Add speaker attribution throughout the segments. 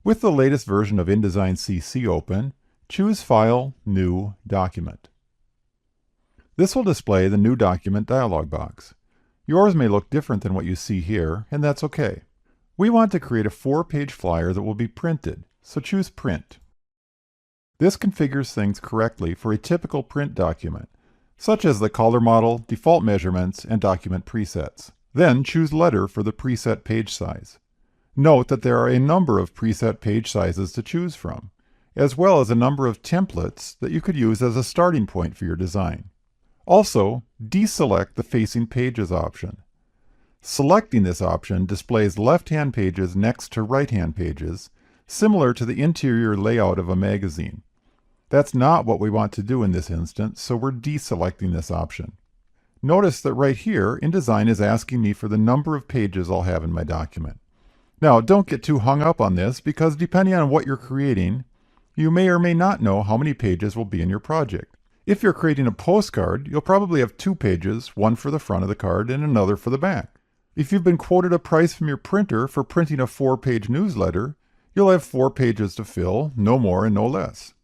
Speaker 1: With the latest version of InDesign CC open, choose File, New, Document. This will display the New Document dialog box. Yours may look different than what you see here, and that's okay. We want to create a 4-page flyer that will be printed, so choose Print. This configures things correctly for a typical print document, such as the color model, default measurements, and document presets. Then choose Letter for the preset page size. Note that there are a number of preset page sizes to choose from, as well as a number of templates that you could use as a starting point for your design. Also, deselect the Facing Pages option. Selecting this option displays left-hand pages next to right-hand pages, similar to the interior layout of a magazine. That's not what we want to do in this instance, so we're deselecting this option. Notice that right here, InDesign is asking me for the number of pages I'll have in my document. Now, don't get too hung up on this, because depending on what you're creating, you may or may not know how many pages will be in your project. If you're creating a postcard, you'll probably have 2 pages, one for the front of the card and another for the back. If you've been quoted a price from your printer for printing a 4-page newsletter, you'll have 4 pages to fill, no more and no less.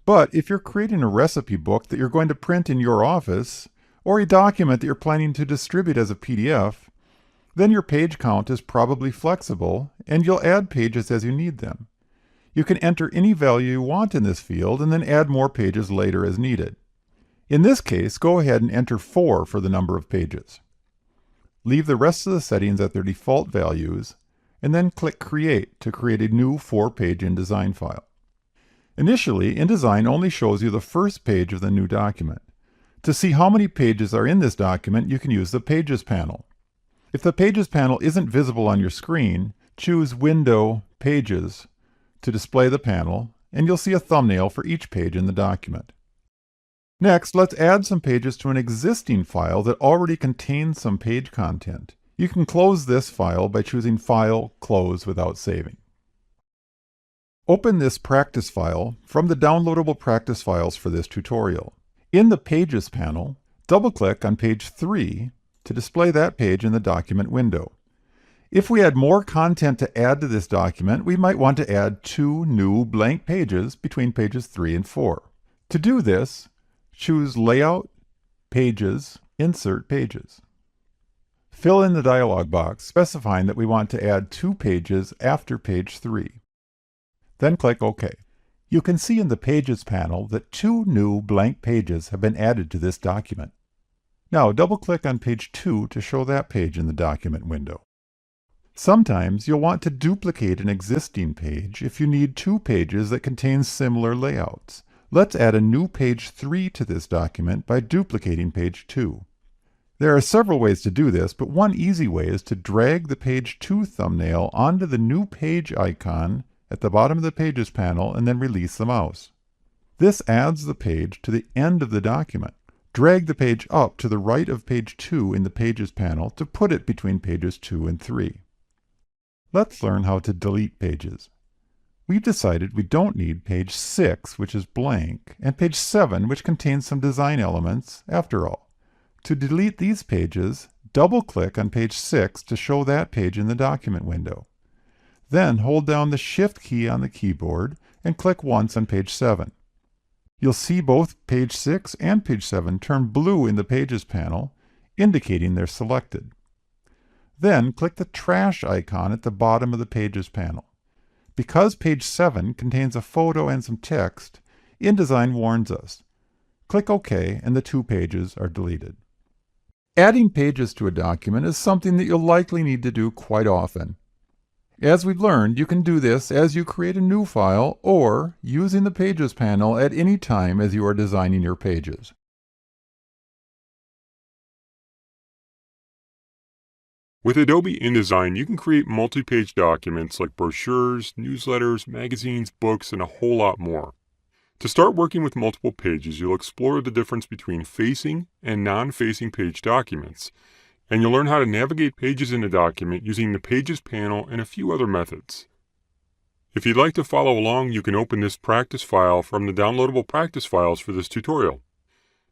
Speaker 1: But if you're creating a recipe book that you're going to print in your office, or a document that you're planning to distribute as a PDF, then your page count is probably flexible, and you'll add pages as you need them. You can enter any value you want in this field and then add more pages later as needed. In this case, go ahead and enter 4 for the number of pages. Leave the rest of the settings at their default values, and then click Create to create a new 4-page InDesign file. Initially, InDesign only shows you the first page of the new document. To see how many pages are in this document, you can use the Pages panel. If the Pages panel isn't visible on your screen, choose Window, Pages to display the panel, and you'll see a thumbnail for each page in the document. Next, let's add some pages to an existing file that already contains some page content. You can close this file by choosing File, Close without saving. Open this practice file from the downloadable practice files for this tutorial. In the Pages panel, double-click on page 3 to display that page in the document window. If we had more content to add to this document, we might want to add 2 new blank pages between pages 3 and 4. To do this, choose Layout, Pages, Insert Pages. Fill in the dialog box specifying that we want to add 2 pages after page 3. Then click OK. You can see in the Pages panel that 2 new blank pages have been added to this document. Now double-click on page 2 to show that page in the document window. Sometimes you'll want to duplicate an existing page if you need 2 pages that contain similar layouts. Let's add a new page 3 to this document by duplicating page 2. There are several ways to do this, but one easy way is to drag the page 2 thumbnail onto the new page icon at the bottom of the Pages panel and then release the mouse. This adds the page to the end of the document. Drag the page up to the right of page 2 in the Pages panel to put it between pages 2 and 3. Let's learn how to delete pages. We've decided we don't need page 6, which is blank, and page 7, which contains some design elements, after all. To delete these pages, double-click on page 6 to show that page in the document window. Then hold down the Shift key on the keyboard and click once on page 7. You'll see both page 6 and page 7 turn blue in the Pages panel, indicating they're selected. Then click the Trash icon at the bottom of the Pages panel. Because page 7 contains a photo and some text, InDesign warns us. Click OK and the 2 pages are deleted. Adding pages to a document is something that you'll likely need to do quite often. As we've learned, you can do this as you create a new file or using the Pages panel at any time as you are designing your pages.
Speaker 2: With Adobe InDesign, you can create multi-page documents like brochures, newsletters, magazines, books, and a whole lot more. To start working with multiple pages, you'll explore the difference between facing and non-facing page documents, and you'll learn how to navigate pages in a document using the Pages panel and a few other methods. If you'd like to follow along, you can open this practice file from the downloadable practice files for this tutorial.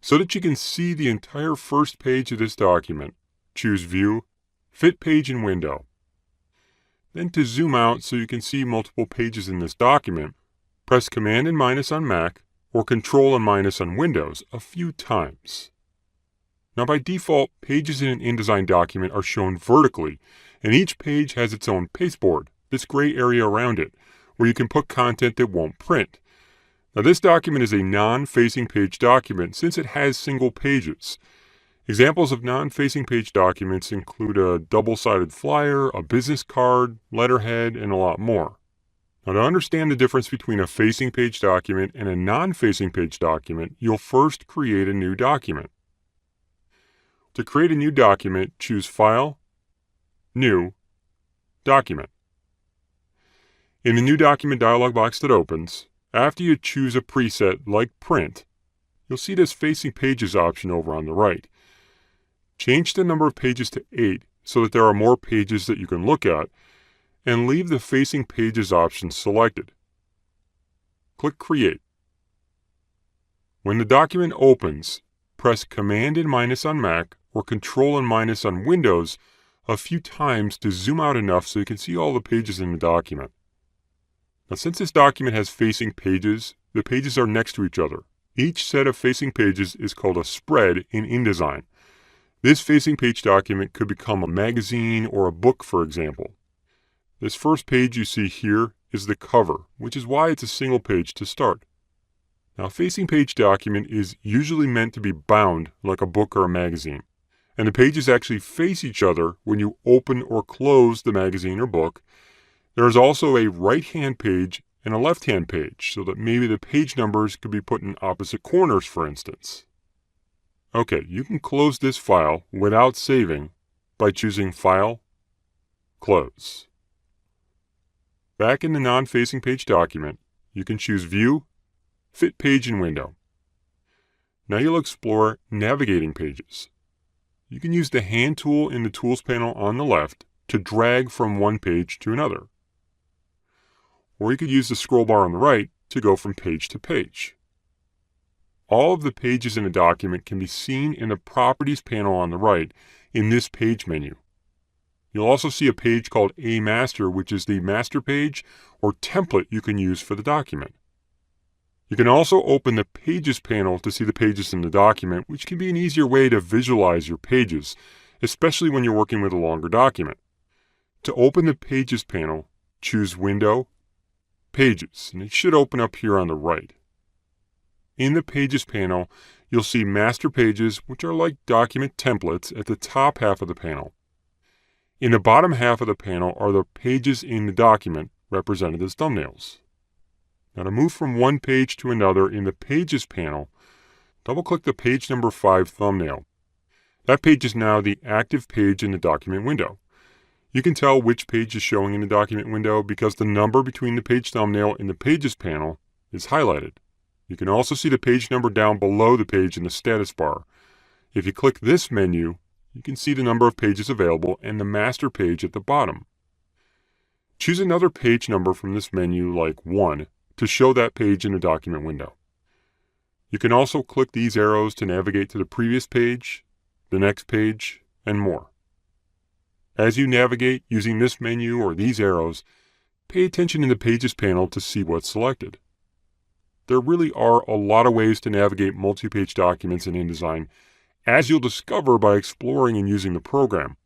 Speaker 2: So that you can see the entire first page of this document, choose View, Fit Page in Window. Then to zoom out so you can see multiple pages in this document, press Command and minus on Mac or Control and minus on Windows a few times. Now by default, pages in an InDesign document are shown vertically, and each page has its own pasteboard, this gray area around it, where you can put content that won't print. Now this document is a non-facing page document since it has single pages. Examples of non-facing page documents include a double-sided flyer, a business card, letterhead, and a lot more. Now to understand the difference between a facing page document and a non-facing page document, you'll first create a new document. To create a new document, choose File, New, Document. In the New Document dialog box that opens, after you choose a preset like Print, you'll see this Facing Pages option over on the right. Change the number of pages to 8 so that there are more pages that you can look at, and leave the Facing Pages option selected. Click Create. When the document opens, press Command and minus on Mac or Control and minus on Windows a few times to zoom out enough so you can see all the pages in the document. Now since this document has facing pages, the pages are next to each other. Each set of facing pages is called a spread in InDesign. This facing page document could become a magazine or a book, for example. This first page you see here is the cover, which is why it's a single page to start. Now a facing page document is usually meant to be bound like a book or a magazine, and the pages actually face each other when you open or close the magazine or book. There is also a right-hand page and a left-hand page, so that maybe the page numbers could be put in opposite corners, for instance. Okay, you can close this file without saving by choosing File, Close. Back in the non-facing page document, you can choose View, Fit Page in Window. Now you'll explore Navigating Pages. You can use the Hand tool in the Tools panel on the left to drag from one page to another. Or you could use the scroll bar on the right to go from page to page. All of the pages in a document can be seen in the Properties panel on the right in this page menu. You'll also see a page called A Master, which is the master page or template you can use for the document. You can also open the Pages panel to see the pages in the document, which can be an easier way to visualize your pages, especially when you're working with a longer document. To open the Pages panel, choose Window, Pages, and it should open up here on the right. In the Pages panel, you'll see Master Pages, which are like document templates, at the top half of the panel. In the bottom half of the panel are the pages in the document, represented as thumbnails. Now to move from one page to another in the Pages panel, double-click the page number 5 thumbnail. That page is now the active page in the document window. You can tell which page is showing in the document window because the number between the page thumbnail and the Pages panel is highlighted. You can also see the page number down below the page in the status bar. If you click this menu, you can see the number of pages available and the master page at the bottom. Choose another page number from this menu, like 1, to show that page in the document window. You can also click these arrows to navigate to the previous page, the next page, and more. As you navigate using this menu or these arrows, pay attention in the Pages panel to see what's selected. There really are a lot of ways to navigate multi-page documents in InDesign, as you'll discover by exploring and using the program.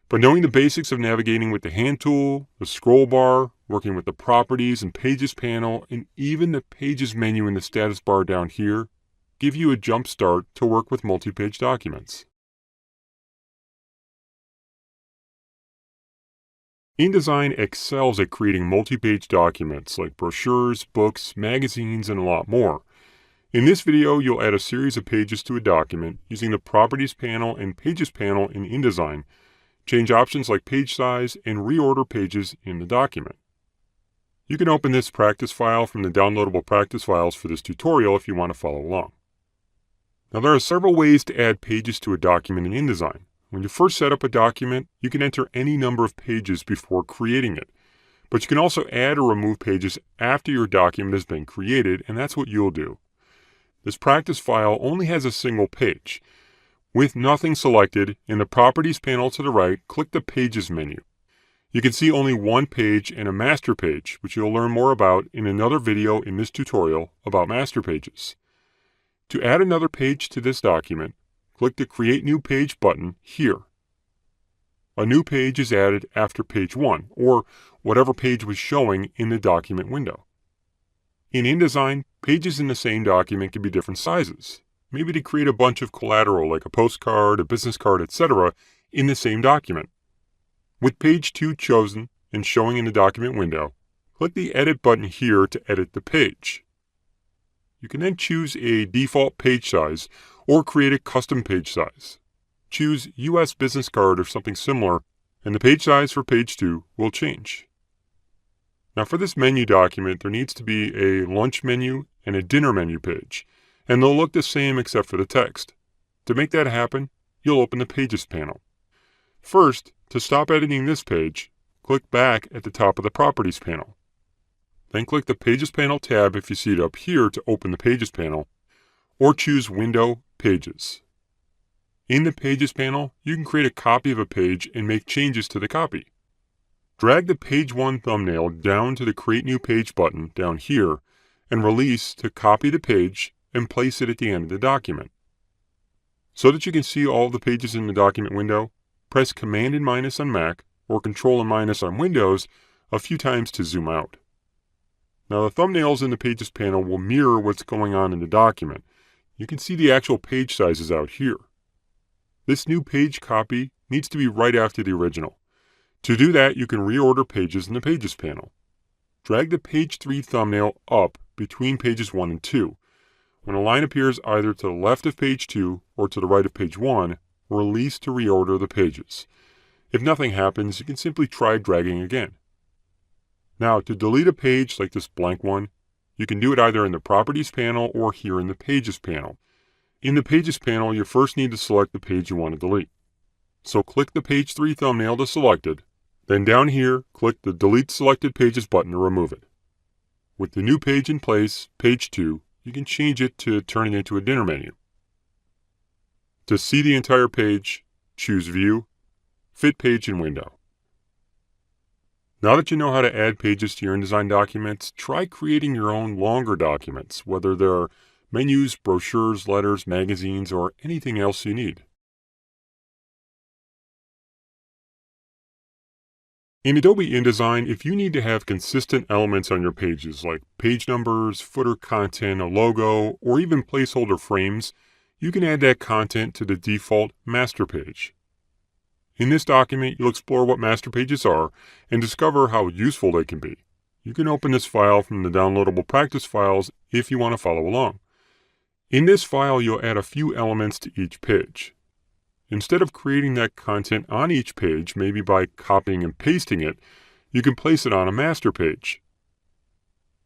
Speaker 2: But knowing the basics of navigating with the Hand tool, the scroll bar, working with the Properties and Pages panel, and even the Pages menu in the status bar down here, give you a jump start to work with multi-page documents. InDesign excels at creating multi-page documents like brochures, books, magazines, and a lot more. In this video, you'll add a series of pages to a document using the Properties panel and Pages panel in InDesign, change options like page size, and reorder pages in the document. You can open this practice file from the downloadable practice files for this tutorial if you want to follow along. Now there are several ways to add pages to a document in InDesign. When you first set up a document, you can enter any number of pages before creating it. But you can also add or remove pages after your document has been created, and that's what you'll do. This practice file only has a single page. With nothing selected, in the Properties panel to the right, click the Pages menu. You can see only one page and a master page, which you'll learn more about in another video in this tutorial about master pages. To add another page to this document, click the Create New Page button here. A new page is added after page 1, or whatever page was showing in the document window. In InDesign, pages in the same document can be different sizes, maybe to create a bunch of collateral like a postcard, a business card, etc. in the same document. With page 2 chosen and showing in the document window, click the Edit button here to edit the page. You can then choose a default page size or create a custom page size. Choose US Business Card or something similar, and the page size for page 2 will change. Now for this menu document, there needs to be a lunch menu and a dinner menu page, and they'll look the same except for the text. To make that happen, you'll open the Pages panel. First, to stop editing this page, click back at the top of the Properties panel. Then click the Pages panel tab if you see it up here to open the Pages panel, or choose Window Pages. In the Pages panel, you can create a copy of a page and make changes to the copy. Drag the page 1 thumbnail down to the Create New Page button down here and release to copy the page and place it at the end of the document. So that you can see all the pages in the document window, press Command and minus on Mac or Control and minus on Windows a few times to zoom out. Now the thumbnails in the Pages panel will mirror what's going on in the document. You can see the actual page sizes out here. This new page copy needs to be right after the original. To do that, you can reorder pages in the Pages panel. Drag the page 3 thumbnail up between pages 1 and 2. When a line appears either to the left of page 2 or to the right of page 1, release to reorder the pages. If nothing happens, you can simply try dragging again. Now, to delete a page like this blank one, you can do it either in the Properties panel or here in the Pages panel. In the Pages panel, you first need to select the page you want to delete. So click the page 3 thumbnail to select it, then down here, click the Delete Selected Pages button to remove it. With the new page in place, page 2, you can change it to turn it into a dinner menu. To see the entire page, choose View, Fit Page and Window. Now that you know how to add pages to your InDesign documents, try creating your own longer documents, whether they're menus, brochures, letters, magazines, or anything else you need. In Adobe InDesign, if you need to have consistent elements on your pages like page numbers, footer content, a logo, or even placeholder frames, you can add that content to the default master page. In this document, you'll explore what master pages are and discover how useful they can be. You can open this file from the downloadable practice files if you want to follow along. In this file, you'll add a few elements to each page. Instead of creating that content on each page, maybe by copying and pasting it, you can place it on a master page.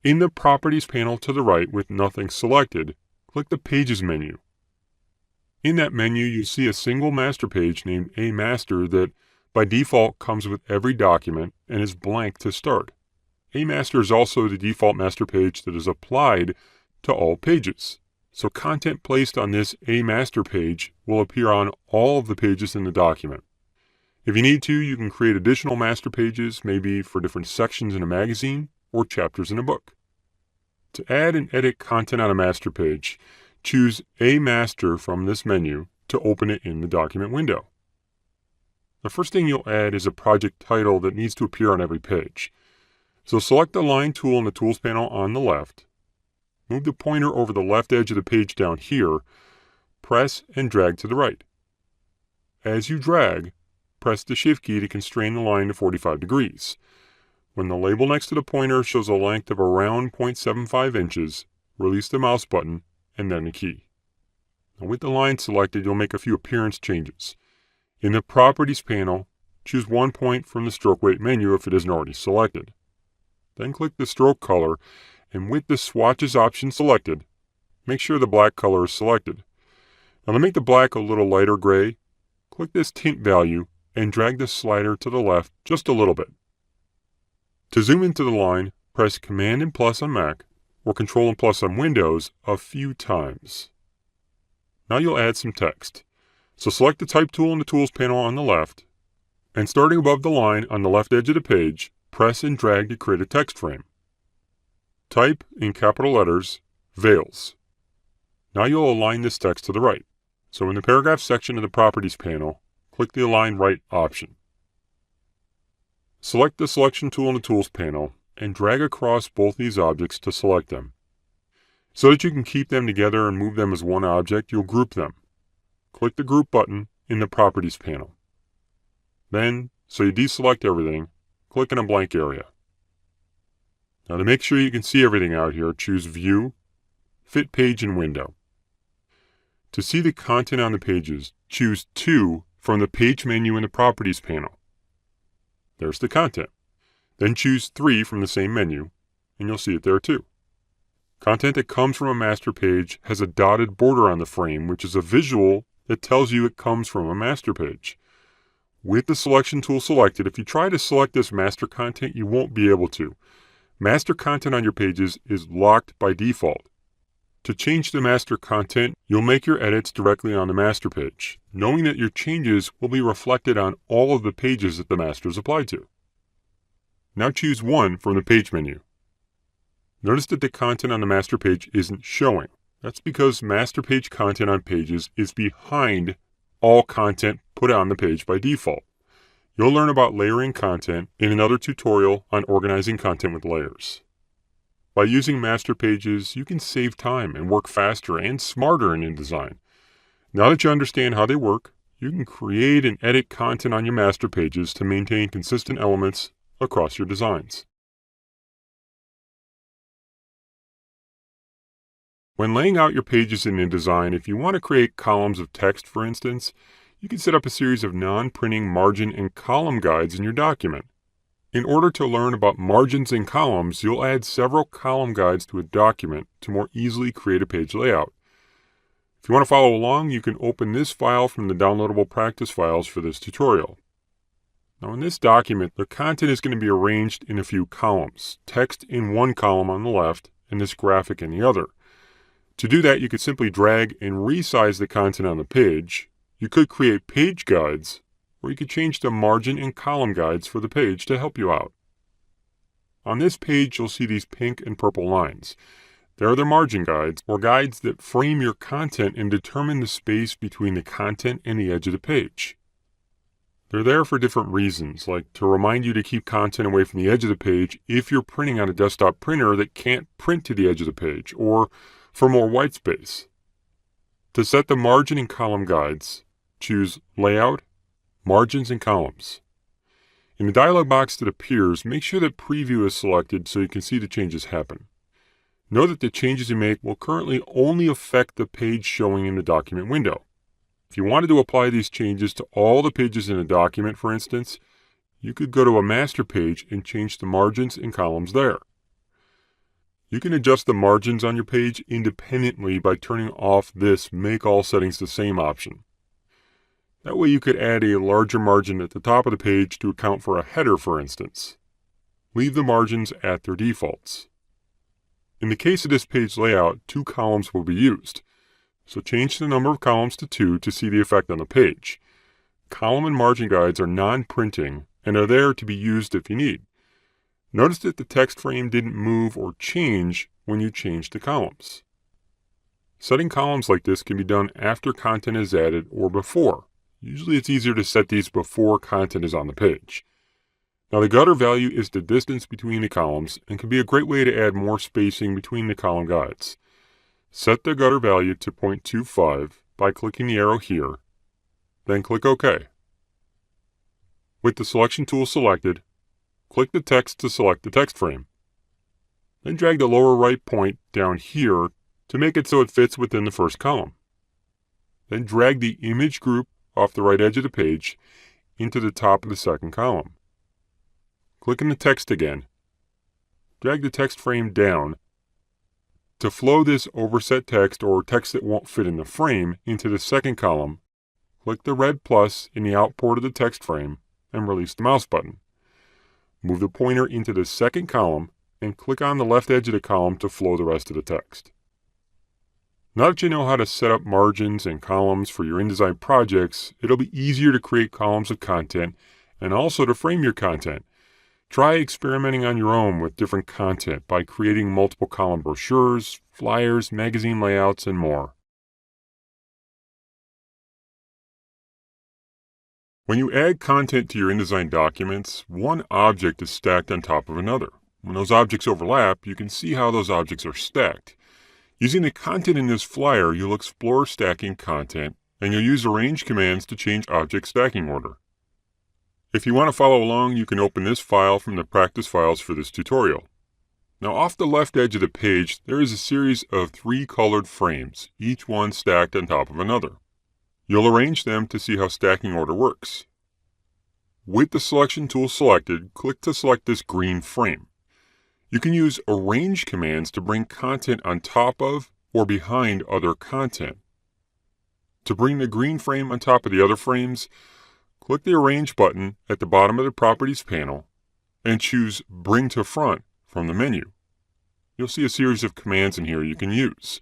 Speaker 2: In the Properties panel to the right with nothing selected, click the Pages menu. In that menu, you see a single master page named A Master that by default comes with every document and is blank to start. A Master is also the default master page that is applied to all pages. So content placed on this A Master page will appear on all of the pages in the document. If you need to, you can create additional master pages, maybe for different sections in a magazine or chapters in a book. To add and edit content on a master page, choose A Master from this menu to open it in the document window. The first thing you'll add is a project title that needs to appear on every page. So select the line tool in the Tools panel on the left. Move the pointer over the left edge of the page down here. Press and drag to the right. As you drag, press the Shift key to constrain the line to 45 degrees. When the label next to the pointer shows a length of around 0.75 inches, release the mouse button and then the key. Now with the line selected, you'll make a few appearance changes. In the Properties panel, choose one point from the stroke weight menu if it isn't already selected. Then click the stroke color, and with the swatches option selected, make sure the black color is selected. Now to make the black a little lighter gray, click this tint value and drag the slider to the left just a little bit. To zoom into the line, press Command and plus on Mac or Control and plus on Windows a few times. Now you'll add some text. So select the Type tool in the Tools panel on the left, And starting above the line on the left edge of the page, press and drag to create a text frame. Type, in capital letters, Veils. Now you'll align this text to the right. So in the paragraph section of the Properties panel, click the Align Right option. Select the Selection tool in the Tools panel and drag across both these objects to select them. So that you can keep them together and move them as one object, you'll group them. Click the Group button in the Properties panel. Then, so you deselect everything, click in a blank area. Now to make sure you can see everything out here, choose View, Fit Page and Window. To see the content on the pages, choose 2 from the Page menu in the Properties panel. There's the content. Then choose 3 from the same menu, and you'll see it there too. Content that comes from a master page has a dotted border on the frame, which is a visual that tells you it comes from a master page. With the Selection tool selected, if you try to select this master content, you won't be able to. Master content on your pages is locked by default. To change the master content, you'll make your edits directly on the master page, knowing that your changes will be reflected on all of the pages that the master is applied to. Now choose 1 from the Page menu. Notice that the content on the master page isn't showing. That's because master page content on pages is behind all content put on the page by default. You'll learn about layering content in another tutorial on organizing content with layers. By using master pages, you can save time and work faster and smarter in InDesign. Now that you understand how they work, you can create and edit content on your master pages to maintain consistent elements across your designs. When laying out your pages in InDesign, if you want to create columns of text, for instance, you can set up a series of non-printing margin and column guides in your document. In order to learn about margins and columns, you'll add several column guides to a document to more easily create a page layout. If you want to follow along, you can open this file from the downloadable practice files for this tutorial. Now in this document, the content is going to be arranged in a few columns, text in one column on the left and this graphic in the other. To do that, you could simply drag and resize the content on the page. You could create page guides, or you could change the margin and column guides for the page to help you out. On this page, you'll see these pink and purple lines. They're the margin guides, or guides that frame your content and determine the space between the content and the edge of the page. They're there for different reasons, like to remind you to keep content away from the edge of the page if you're printing on a desktop printer that can't print to the edge of the page, or for more white space. To set the margin and column guides, choose Layout, Margins and Columns. In the dialog box that appears, make sure that Preview is selected so you can see the changes happen. Know that the changes you make will currently only affect the page showing in the document window. If you wanted to apply these changes to all the pages in a document, for instance, you could go to a master page and change the margins and columns there. You can adjust the margins on your page independently by turning off this Make All Settings the Same option. That way you could add a larger margin at the top of the page to account for a header, for instance. Leave the margins at their defaults. In the case of this page layout, 2 columns will be used. So change the number of columns to 2 to see the effect on the page. Column and margin guides are non-printing and are there to be used if you need. Notice that the text frame didn't move or change when you changed the columns. Setting columns like this can be done after content is added or before. Usually it's easier to set these before content is on the page. Now the gutter value is the distance between the columns and can be a great way to add more spacing between the column guides. Set the gutter value to 0.25 by clicking the arrow here, then click OK. With the Selection tool selected, click the text to select the text frame. Then drag the lower right point down here to make it so it fits within the first column. Then drag the image group off the right edge of the page into the top of the second column. Click in the text again. Drag the text frame down. To flow this overset text or text that won't fit in the frame into the second column, click the red plus in the out port of the text frame and release the mouse button. Move the pointer into the second column and click on the left edge of the column to flow the rest of the text. Now that you know how to set up margins and columns for your InDesign projects, it'll be easier to create columns of content and also to frame your content. Try experimenting on your own with different content by creating multiple column brochures, flyers, magazine layouts, and more. When you add content to your InDesign documents, one object is stacked on top of another. When those objects overlap, you can see how those objects are stacked. Using the content in this flyer, you'll explore stacking content, and you'll use arrange commands to change object stacking order. If you want to follow along, you can open this file from the practice files for this tutorial. Now, off the left edge of the page, there is a series of 3 colored frames, each one stacked on top of another. You'll arrange them to see how stacking order works. With the selection tool selected, click to select this green frame. You can use arrange commands to bring content on top of or behind other content. To bring the green frame on top of the other frames, click the Arrange button at the bottom of the Properties panel and choose Bring to Front from the menu. You'll see a series of commands in here you can use.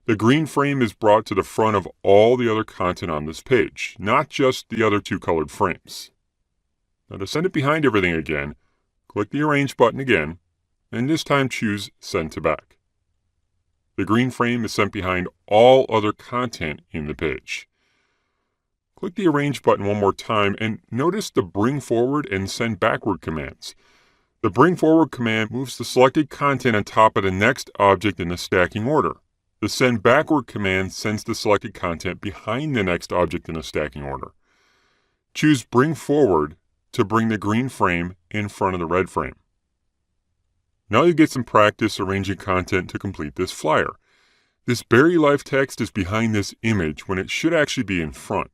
Speaker 2: The green frame is brought to the front of all the other content on this page, not just the other 2 colored frames. Now to send it behind everything again, click the Arrange button again, and this time choose Send to Back. The green frame is sent behind all other content in the page. Click the Arrange button one more time and notice the Bring Forward and Send Backward commands. The Bring Forward command moves the selected content on top of the next object in the stacking order. The Send Backward command sends the selected content behind the next object in the stacking order. Choose Bring Forward to bring the green frame in front of the red frame. Now you get some practice arranging content to complete this flyer. This Berry Life text is behind this image when it should actually be in front.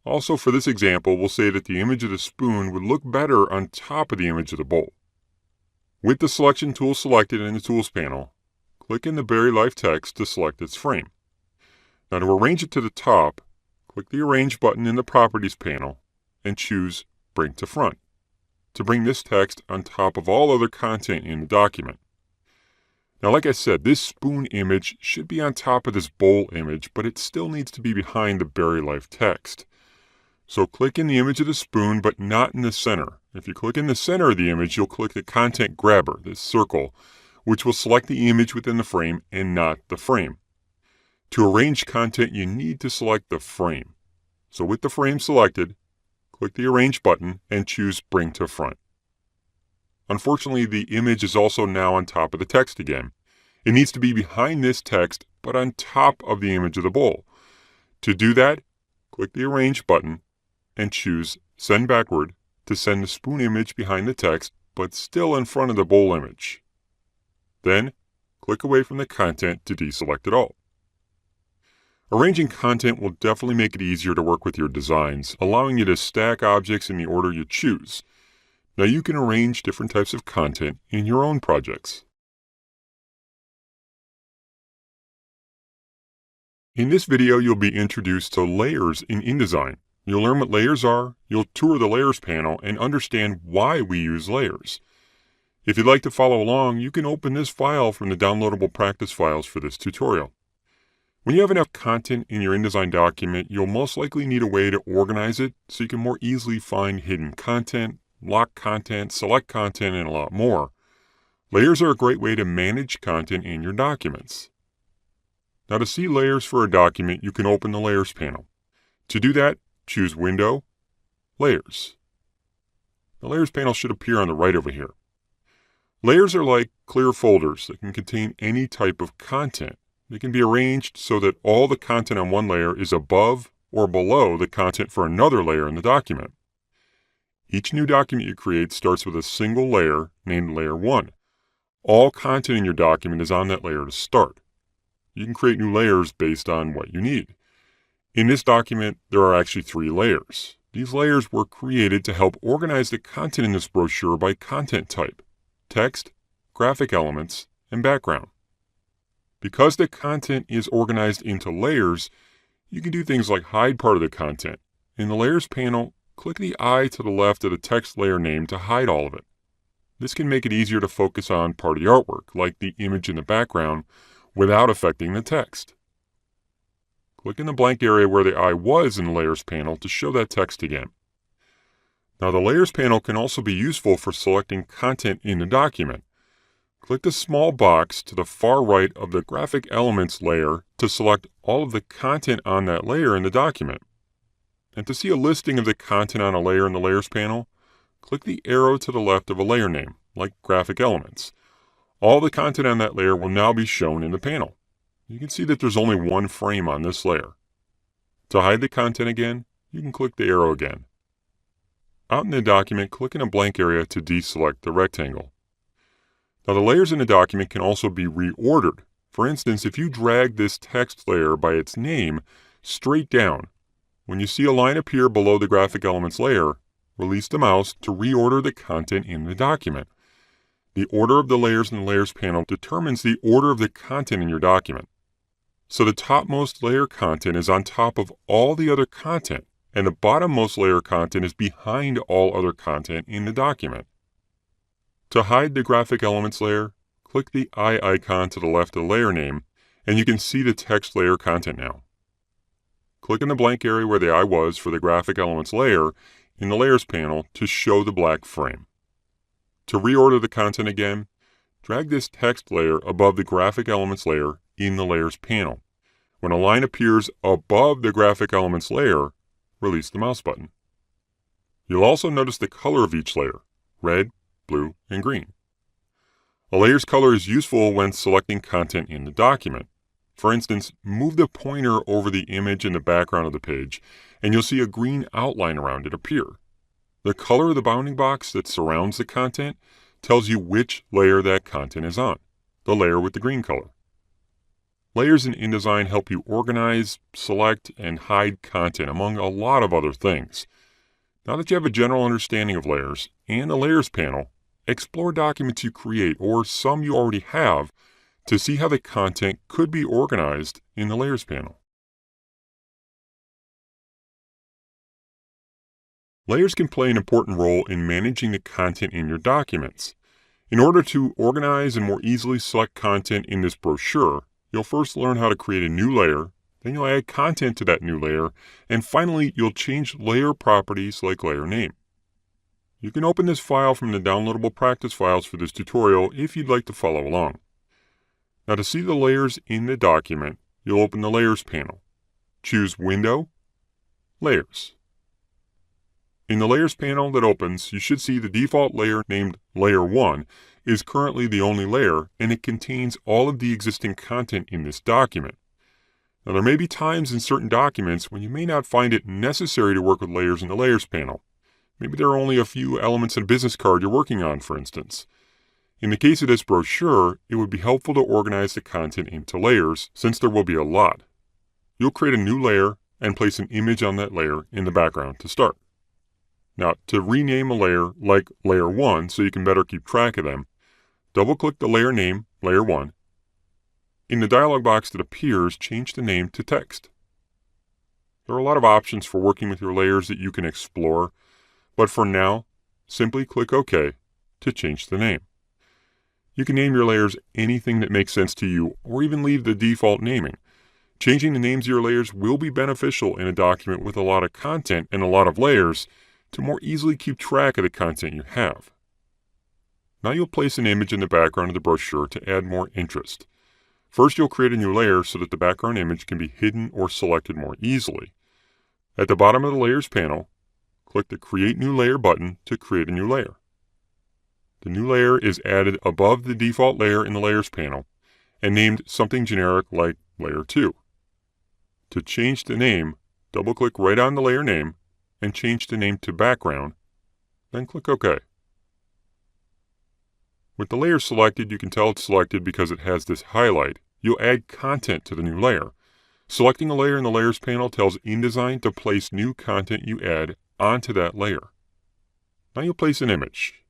Speaker 2: Also, for this example, we'll say that the image of the spoon would look better on top of the image of the bowl. With the selection tool selected in the Tools panel, click in the Berry Life text to select its frame. Now to arrange it to the top, click the Arrange button in the Properties panel and choose Bring to Front to bring this text on top of all other content in the document. Now, like I said, this spoon image should be on top of this bowl image, but it still needs to be behind the Berry Life text. So click in the image of the spoon, but not in the center. If you click in the center of the image, you'll click the content grabber, this circle, which will select the image within the frame and not the frame. To arrange content, you need to select the frame. So with the frame selected, click the Arrange button and choose Bring to Front. Unfortunately, the image is also now on top of the text again. It needs to be behind this text, but on top of the image of the bowl. To do that, click the Arrange button and choose Send Backward to send the spoon image behind the text, but still in front of the bowl image. Then, click away from the content to deselect it all. Arranging content will definitely make it easier to work with your designs, allowing you to stack objects in the order you choose. Now you can arrange different types of content in your own projects. In this video, you'll be introduced to layers in InDesign. You'll learn what layers are, you'll tour the Layers panel, and understand why we use layers. If you'd like to follow along, you can open this file from the downloadable practice files for this tutorial. When you have enough content in your InDesign document, you'll most likely need a way to organize it so you can more easily find hidden content, lock content, select content, and a lot more. Layers are a great way to manage content in your documents. Now to see layers for a document, you can open the Layers panel. To do that, choose Window, Layers. The Layers panel should appear on the right over here. Layers are like clear folders that can contain any type of content. They can be arranged so that all the content on one layer is above or below the content for another layer in the document. Each new document you create starts with a single layer named Layer 1. All content in your document is on that layer to start. You can create new layers based on what you need. In this document, there are actually 3 layers. These layers were created to help organize the content in this brochure by content type: text, graphic elements, and background. Because the content is organized into layers, you can do things like hide part of the content. In the Layers panel, click the eye to the left of the text layer name to hide all of it. This can make it easier to focus on part of the artwork, like the image in the background, without affecting the text. Click in the blank area where the eye was in the Layers panel to show that text again. Now the Layers panel can also be useful for selecting content in the document. Click the small box to the far right of the Graphic Elements layer to select all of the content on that layer in the document. And to see a listing of the content on a layer in the Layers panel, click the arrow to the left of a layer name, like Graphic Elements. All the content on that layer will now be shown in the panel. You can see that there's only one frame on this layer. To hide the content again, you can click the arrow again. Out in the document, click in a blank area to deselect the rectangle. Now the layers in the document can also be reordered. For instance, if you drag this text layer by its name straight down, when you see a line appear below the Graphic Elements layer, release the mouse to reorder the content in the document. The order of the layers in the Layers panel determines the order of the content in your document. So the topmost layer content is on top of all the other content, and the bottommost layer content is behind all other content in the document. To hide the Graphic Elements layer, click the eye icon to the left of the layer name, and you can see the text layer content now. Click in the blank area where the eye was for the Graphic Elements layer in the Layers panel to show the black frame. To reorder the content again, drag this text layer above the Graphic Elements layer in the Layers panel. When a line appears above the Graphic Elements layer, release the mouse button. You'll also notice the color of each layer, red, blue, and green. A layer's color is useful when selecting content in the document. For instance, move the pointer over the image in the background of the page, and you'll see a green outline around it appear. The color of the bounding box that surrounds the content tells you which layer that content is on, the layer with the green color. Layers in InDesign help you organize, select, and hide content, among a lot of other things. Now that you have a general understanding of layers and the Layers panel, explore documents you create, or some you already have, to see how the content could be organized in the Layers panel. Layers can play an important role in managing the content in your documents. In order to organize and more easily select content in this brochure, you'll first learn how to create a new layer, then you'll add content to that new layer, and finally you'll change layer properties like layer name. You can open this file from the downloadable practice files for this tutorial if you'd like to follow along. Now to see the layers in the document, you'll open the Layers panel. Choose Window, Layers. In the Layers panel that opens, you should see the default layer named Layer 1 is currently the only layer, and it contains all of the existing content in this document. Now there may be times in certain documents when you may not find it necessary to work with layers in the Layers panel. Maybe there are only a few elements in a business card you're working on, for instance. In the case of this brochure, it would be helpful to organize the content into layers, since there will be a lot. You'll create a new layer and place an image on that layer in the background to start. Now, to rename a layer like Layer 1 so you can better keep track of them, double-click the layer name, Layer 1. In the dialog box that appears, change the name to text. There are a lot of options for working with your layers that you can explore, but for now, simply click OK to change the name. You can name your layers anything that makes sense to you, or even leave the default naming. Changing the names of your layers will be beneficial in a document with a lot of content and a lot of layers to more easily keep track of the content you have. Now you'll place an image in the background of the brochure to add more interest. First, you'll create a new layer so that the background image can be hidden or selected more easily. At the bottom of the Layers panel, click the Create New Layer button to create a new layer. The new layer is added above the default layer in the Layers panel and named something generic like Layer 2. To change the name, double-click right on the layer name and change the name to Background, then click OK. With the layer selected, you can tell it's selected because it has this highlight. You'll add content to the new layer. Selecting a layer in the Layers panel tells InDesign to place new content you add onto that layer. Now you'll place an image.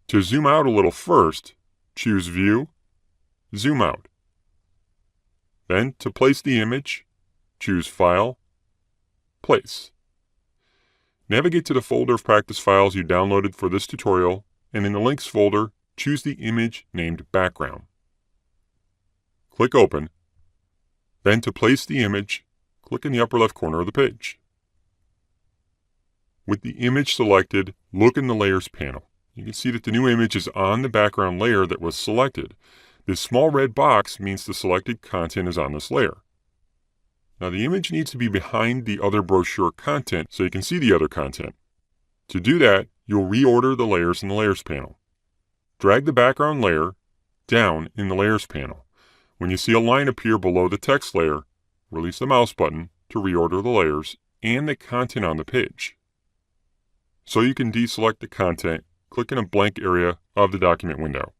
Speaker 2: To zoom out a little first, choose View, Zoom Out. Then, to place the image, choose File, Place. Navigate to the folder of practice files you downloaded for this tutorial, and in the Links folder, choose the image named Background. Click Open. Then to place the image, click in the upper left corner of the page. With the image selected, look in the Layers panel. You can see that the new image is on the background layer that was selected. This small red box means the selected content is on this layer. Now the image needs to be behind the other brochure content so you can see the other content. To do that, you'll reorder the layers in the Layers panel. Drag the background layer down in the Layers panel. When you see a line appear below the text layer, release the mouse button to reorder the layers and the content on the page. So you can deselect the content, click in a blank area of the document window.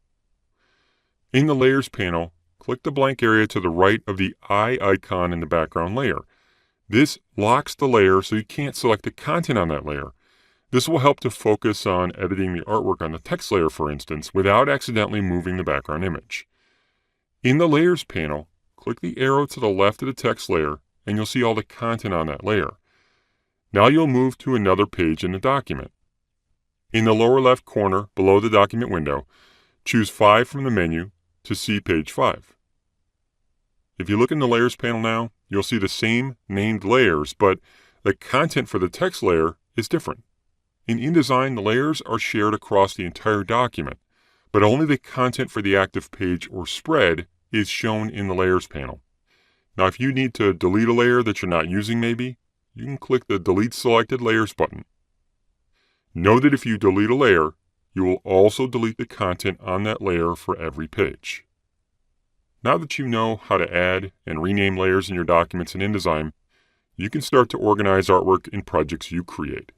Speaker 2: In the Layers panel, click the blank area to the right of the eye icon in the background layer. This locks the layer so you can't select the content on that layer. This will help to focus on editing the artwork on the text layer, for instance, without accidentally moving the background image. In the Layers panel, click the arrow to the left of the text layer and you'll see all the content on that layer. Now you'll move to another page in the document. In the lower left corner below the document window, choose 5 from the menu to see page 5. If you look in the Layers panel now, you'll see the same named layers, but the content for the text layer is different. In InDesign, the layers are shared across the entire document, but only the content for the active page or spread is shown in the Layers panel. Now, if you need to delete a layer that you're not using maybe, you can click the Delete Selected Layers button. Know that if you delete a layer, you will also delete the content on that layer for every page. Now that you know how to add and rename layers in your documents in InDesign, you can start to organize artwork in projects you create.